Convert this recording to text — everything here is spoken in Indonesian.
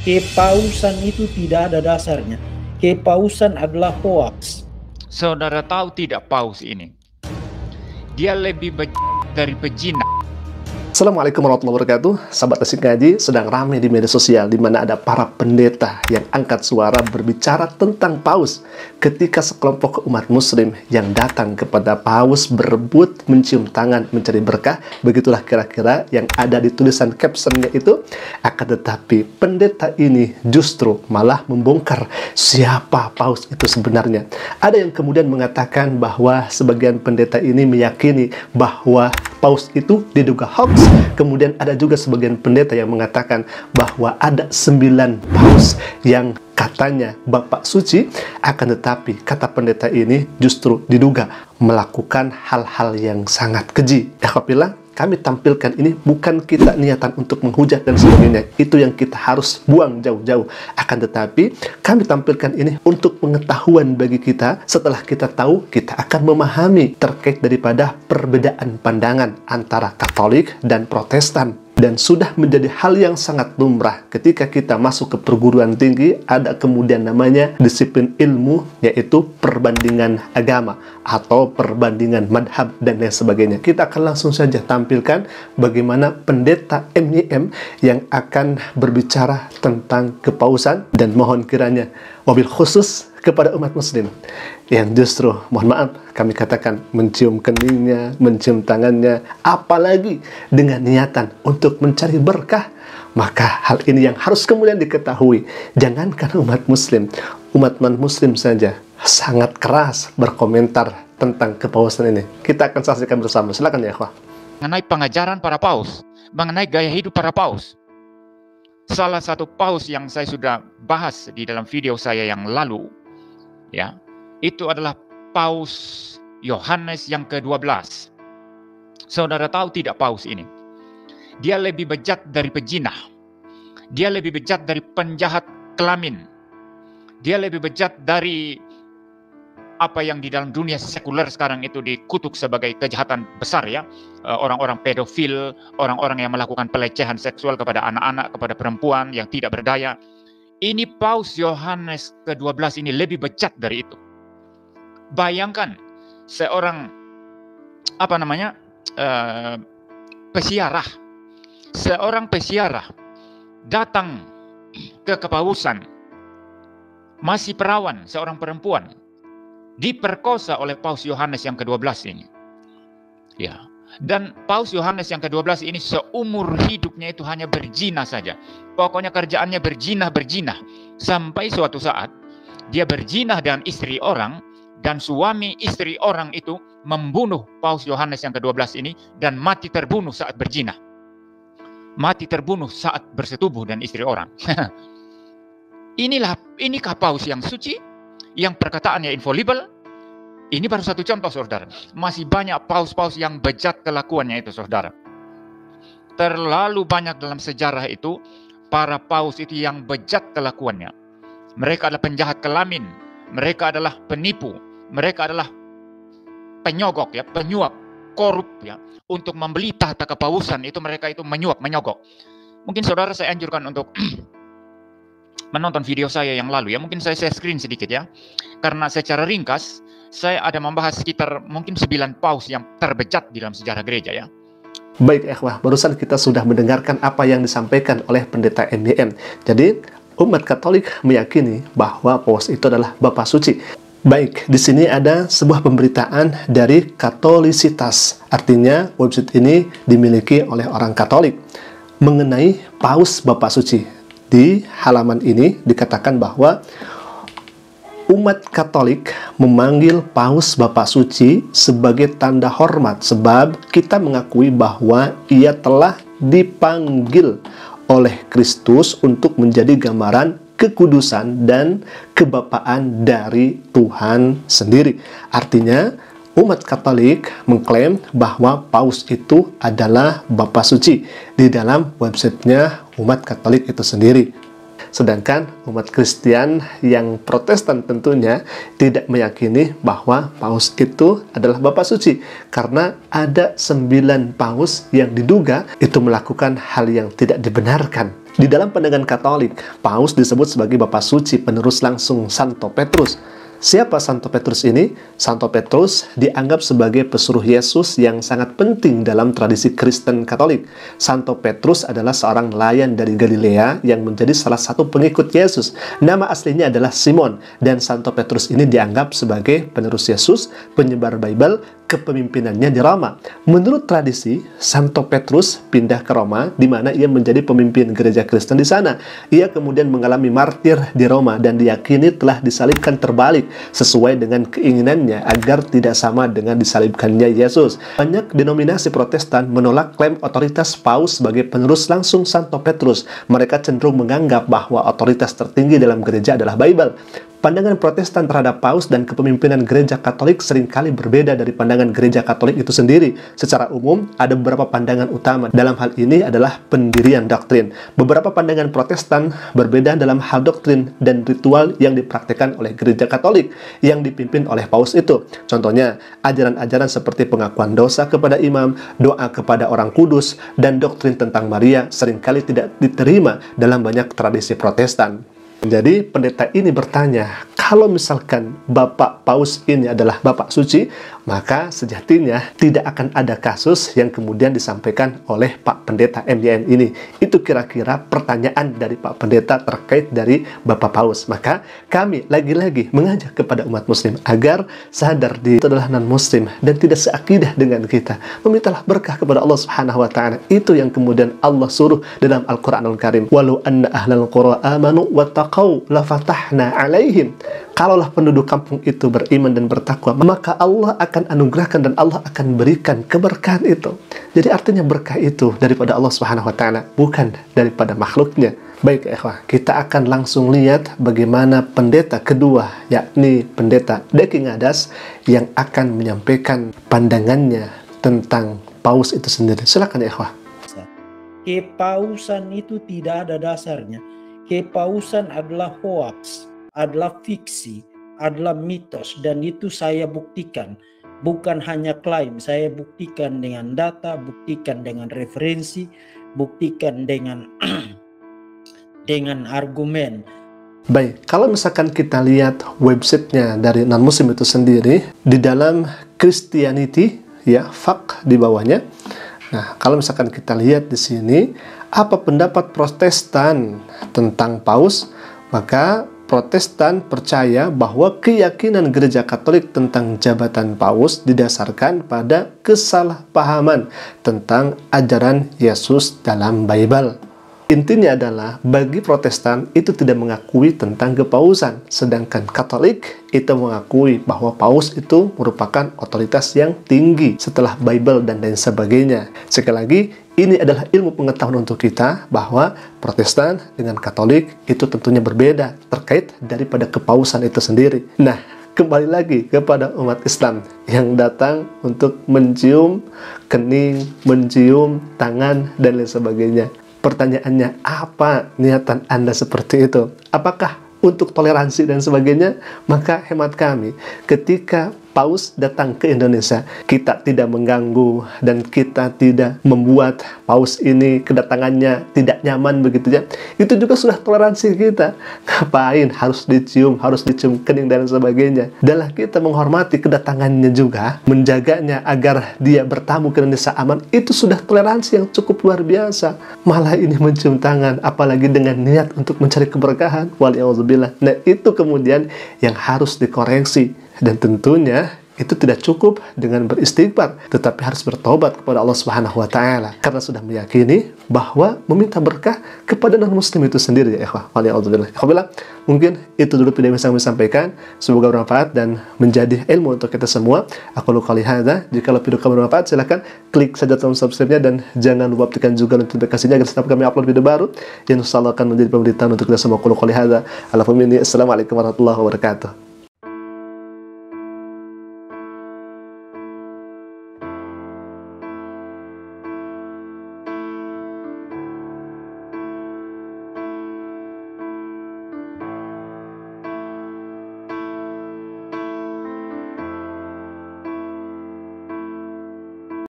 Kepausan itu tidak ada dasarnya. Kepausan adalah hoax. Saudara tahu tidak paus ini? Dia lebih dari pejina. Assalamualaikum warahmatullahi wabarakatuh. Sahabat Asik Ngaji, sedang ramai di media sosial di mana ada para pendeta yang angkat suara berbicara tentang paus ketika sekelompok umat muslim yang datang kepada paus berebut mencium tangan mencari berkah. Begitulah kira-kira yang ada di tulisan captionnya itu. Akan tetapi pendeta ini justru malah membongkar siapa paus itu sebenarnya. Ada yang kemudian mengatakan bahwa sebagian pendeta ini meyakini bahwa paus itu diduga hoax. Kemudian ada juga sebagian pendeta yang mengatakan bahwa ada 9 paus yang katanya Bapak Suci, akan tetapi kata pendeta ini justru diduga melakukan hal-hal yang sangat keji. Apabila kami tampilkan ini bukan kita niatan untuk menghujat dan sebagainya, itu yang kita harus buang jauh-jauh. Akan tetapi kami tampilkan ini untuk pengetahuan bagi kita. Setelah kita tahu, kita akan memahami terkait daripada perbedaan pandangan antara Katolik dan Protestan. Dan sudah menjadi hal yang sangat lumrah ketika kita masuk ke perguruan tinggi, ada kemudian namanya disiplin ilmu, yaitu perbandingan agama atau perbandingan madhab dan lain sebagainya. Kita akan langsung saja tampilkan bagaimana pendeta MYM yang akan berbicara tentang kepausan, dan mohon kiranya wabil khusus kepada umat muslim yang justru, mohon maaf, kami katakan mencium keningnya, mencium tangannya, apalagi dengan niatan untuk mencari berkah, maka hal ini yang harus kemudian diketahui. Jangankan umat muslim, umat non-muslim saja sangat keras berkomentar tentang kepausan ini. Kita akan saksikan bersama. Silakan ya, ikhwah. Mengenai pengajaran para paus, mengenai gaya hidup para paus. Salah satu paus yang saya sudah bahas di dalam video saya yang lalu, ya, itu adalah Paus Yohanes yang ke-12. Saudara tahu tidak paus ini? Dia lebih bejat dari pejinah. Dia lebih bejat dari penjahat kelamin. Dia lebih bejat dari apa yang di dalam dunia sekuler sekarang itu dikutuk sebagai kejahatan besar, ya. Orang-orang pedofil, orang-orang yang melakukan pelecehan seksual kepada anak-anak, kepada perempuan yang tidak berdaya. Ini Paus Yohanes ke-12 ini lebih bejat dari itu. Bayangkan seorang pesiarah, seorang pesiarah datang ke kepausan, masih perawan, seorang perempuan diperkosa oleh Paus Yohanes yang ke-12 ini. Ya. Dan Paus Yohanes yang ke-12 ini seumur hidupnya itu hanya berzina saja. Pokoknya kerjaannya berzina. Sampai suatu saat dia berzina dengan istri orang, dan suami istri orang itu membunuh Paus Yohanes yang ke-12 ini dan mati terbunuh saat berzina. Mati terbunuh saat bersetubuh dengan istri orang. Inikah paus yang suci, yang perkataannya infallible? Ini baru satu contoh, saudara. Masih banyak paus-paus yang bejat kelakuannya itu, saudara. Terlalu banyak dalam sejarah itu para paus itu yang bejat kelakuannya. Mereka adalah penjahat kelamin, mereka adalah penipu, mereka adalah penyogok, ya, penyuap, korup, ya. Untuk membeli tahta kepausan itu mereka itu menyuap, menyogok. Mungkin saudara saya anjurkan untuk menonton video saya yang lalu, ya. Mungkin saya screen sedikit, ya. Karena secara ringkas saya ada membahas sekitar mungkin 9 paus yang terbejat di dalam sejarah gereja, ya. Baik, ikhwah, barusan kita sudah mendengarkan apa yang disampaikan oleh pendeta MYM. Jadi, umat Katolik meyakini bahwa paus itu adalah Bapak Suci. Baik, di sini ada sebuah pemberitaan dari Katolisitas. Artinya, website ini dimiliki oleh orang Katolik mengenai paus Bapak Suci. Di halaman ini dikatakan bahwa umat Katolik memanggil Paus Bapak Suci sebagai tanda hormat, sebab kita mengakui bahwa ia telah dipanggil oleh Kristus untuk menjadi gambaran kekudusan dan kebapaan dari Tuhan sendiri. Artinya, umat Katolik mengklaim bahwa Paus itu adalah Bapak Suci di dalam websitenya umat Katolik itu sendiri. Sedangkan umat Kristen yang Protestan tentunya tidak meyakini bahwa paus itu adalah Bapak Suci, karena ada 9 paus yang diduga itu melakukan hal yang tidak dibenarkan. Di dalam pandangan Katolik, Paus disebut sebagai Bapak Suci penerus langsung Santo Petrus. Siapa Santo Petrus ini? Santo Petrus dianggap sebagai pesuruh Yesus yang sangat penting dalam tradisi Kristen Katolik. Santo Petrus adalah seorang nelayan dari Galilea yang menjadi salah satu pengikut Yesus. Nama aslinya adalah Simon, dan Santo Petrus ini dianggap sebagai penerus Yesus, penyebar Bible, kepemimpinannya di Roma. Menurut tradisi, Santo Petrus pindah ke Roma, di mana ia menjadi pemimpin gereja Kristen di sana. Ia kemudian mengalami martir di Roma dan diyakini telah disalibkan terbalik sesuai dengan keinginannya agar tidak sama dengan disalibkannya Yesus. Banyak denominasi Protestan menolak klaim otoritas Paus sebagai penerus langsung Santo Petrus. Mereka cenderung menganggap bahwa otoritas tertinggi dalam gereja adalah Bible. Pandangan Protestan terhadap Paus dan kepemimpinan gereja Katolik seringkali berbeda dari pandangan gereja Katolik itu sendiri. Secara umum, ada beberapa pandangan utama. Dalam hal ini adalah pendirian doktrin. Beberapa pandangan Protestan berbeda dalam hal doktrin dan ritual yang dipraktikkan oleh gereja Katolik yang dipimpin oleh Paus itu. Contohnya, ajaran-ajaran seperti pengakuan dosa kepada imam, doa kepada orang kudus, dan doktrin tentang Maria seringkali tidak diterima dalam banyak tradisi Protestan. Jadi pendeta ini bertanya, kalau misalkan Bapak Paus ini adalah Bapak Suci, maka sejatinya tidak akan ada kasus yang kemudian disampaikan oleh Pak Pendeta MYN ini. Itu kira-kira pertanyaan dari Pak Pendeta terkait dari Bapak Paus. Maka kami lagi-lagi mengajak kepada umat muslim agar sadar dia itu adalah non-muslim dan tidak seakidah dengan kita. Memintalah berkah kepada Allah Subhanahu wa taala. Itu yang kemudian Allah suruh dalam Al-Qur'anul Karim. Walau anna ahlal qura amanu wattaqau lafatahna alaihim. Kalaulah penduduk kampung itu beriman dan bertakwa, maka Allah akan anugerahkan dan Allah akan berikan keberkahan itu. Jadi artinya berkah itu daripada Allah Subhanahu wa taala, bukan daripada makhluknya. Baik, ikhwah, kita akan langsung lihat bagaimana pendeta kedua, yakni pendeta Deki Ngadas, yang akan menyampaikan pandangannya tentang Paus itu sendiri. Silakan, ikhwah. Kepausan itu tidak ada dasarnya. Kepausan adalah hoax, adalah fiksi, adalah mitos, dan itu saya buktikan. Bukan hanya klaim, saya buktikan dengan data, buktikan dengan referensi, buktikan dengan dengan argumen. Baik, kalau misalkan kita lihat websitenya dari non-muslim itu sendiri, di dalam Christianity, ya, fak di bawahnya. Nah, kalau misalkan kita lihat di sini, apa pendapat Protestan tentang Paus, maka Protestan percaya bahwa keyakinan gereja Katolik tentang jabatan Paus didasarkan pada kesalahpahaman tentang ajaran Yesus dalam Bible. Intinya adalah bagi Protestan itu tidak mengakui tentang kepausan, sedangkan Katolik itu mengakui bahwa Paus itu merupakan otoritas yang tinggi setelah Bible dan lain sebagainya. Sekali lagi, ini adalah ilmu pengetahuan untuk kita bahwa Protestan dengan Katolik itu tentunya berbeda terkait daripada kepausan itu sendiri. Nah, kembali lagi kepada umat Islam yang datang untuk mencium kening, mencium tangan, dan lain sebagainya. Pertanyaannya, apa niatan Anda seperti itu? Apakah untuk toleransi dan sebagainya? Maka hemat kami, ketika Paus datang ke Indonesia, kita tidak mengganggu dan kita tidak membuat Paus ini kedatangannya tidak nyaman begitu ya. Itu juga sudah toleransi kita. Ngapain harus dicium kening dan sebagainya? Adalah kita menghormati kedatangannya juga, menjaganya agar dia bertamu ke Indonesia aman. Itu sudah toleransi yang cukup luar biasa. Malah ini mencium tangan, apalagi dengan niat untuk mencari keberkahan. Waliyahudzubillah. Nah, itu kemudian yang harus dikoreksi. Dan tentunya itu tidak cukup dengan beristighfar, tetapi harus bertobat kepada Allah Subhanahu wa taala karena sudah meyakini bahwa meminta berkah kepada non-muslim itu sendiri, ya ikhwah. Alhamdulillah. Mungkin itu dulu video yang saya sampaikan. Semoga bermanfaat dan menjadi ilmu untuk kita semua. Aku qouli hadza. Jika video kamu bermanfaat, silakan klik saja tombol subscribe-nya dan jangan lupa aktifkan juga notifikasinya agar setiap kami upload video baru yang insyaallah akan menjadi pemberitaan untuk kita semua. Aku qouli hadza. Assalamualaikum warahmatullahi wabarakatuh.